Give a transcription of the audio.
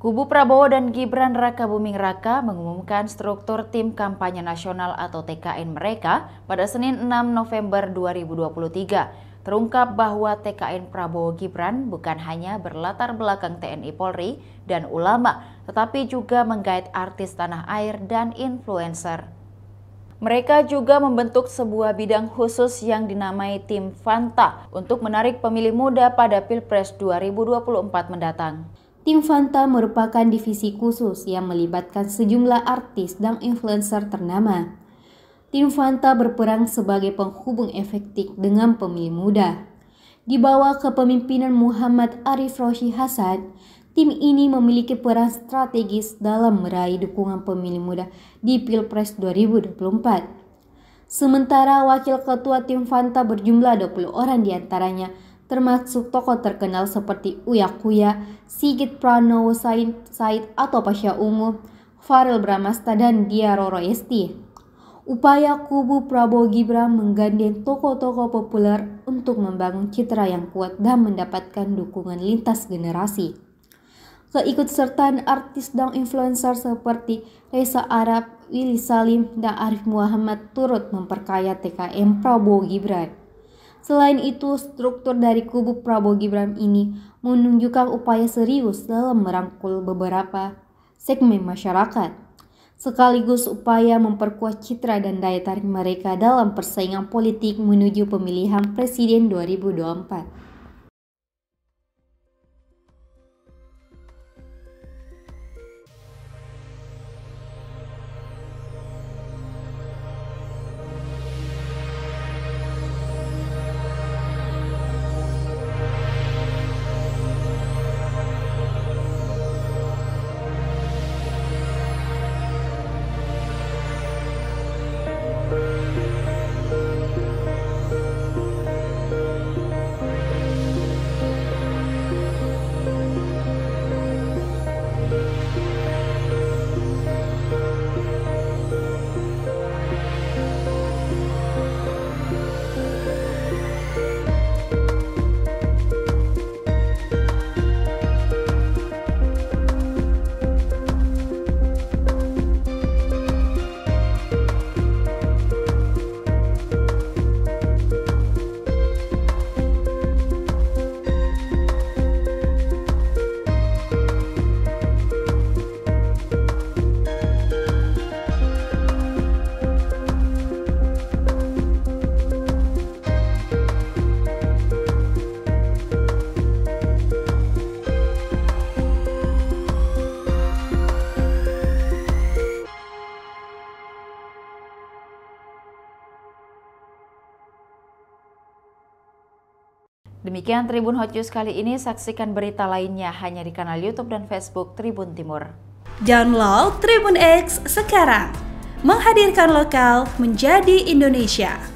Kubu Prabowo dan Gibran Raka Buming Raka mengumumkan struktur tim kampanye nasional atau TKN mereka pada Senin 6 November 2023. Terungkap bahwa TKN Prabowo Gibran bukan hanya berlatar belakang TNI Polri dan ulama, tetapi juga menggait artis tanah air dan influencer. Mereka juga membentuk sebuah bidang khusus yang dinamai Tim Fanta untuk menarik pemilih muda pada Pilpres 2024 mendatang. Tim Fanta merupakan divisi khusus yang melibatkan sejumlah artis dan influencer ternama. Tim Fanta berperan sebagai penghubung efektif dengan pemilih muda. Di bawah kepemimpinan Muhammad Arief Roshi Hasan, tim ini memiliki peran strategis dalam meraih dukungan pemilih muda di Pilpres 2024. Sementara wakil ketua Tim Fanta berjumlah 20 orang diantaranya, termasuk tokoh terkenal seperti Uya Kuya, Sigit Pranowo Said atau Pasha Ungu, Farel Bramasta, dan Dia Roro Esti. Upaya kubu Prabowo Gibran menggandeng tokoh-tokoh populer untuk membangun citra yang kuat dan mendapatkan dukungan lintas generasi. Keikutsertaan artis dan influencer seperti Reza Arab, Willy Salim, dan Arif Muhammad turut memperkaya TKN Prabowo Gibran. Selain itu, struktur dari kubu Prabowo Gibran ini menunjukkan upaya serius dalam merangkul beberapa segmen masyarakat, sekaligus upaya memperkuat citra dan daya tarik mereka dalam persaingan politik menuju pemilihan presiden 2024. Demikian Tribun Hot News kali ini, saksikan berita lainnya hanya di kanal YouTube dan Facebook Tribun Timur. Download Tribun X sekarang, menghadirkan lokal menjadi Indonesia.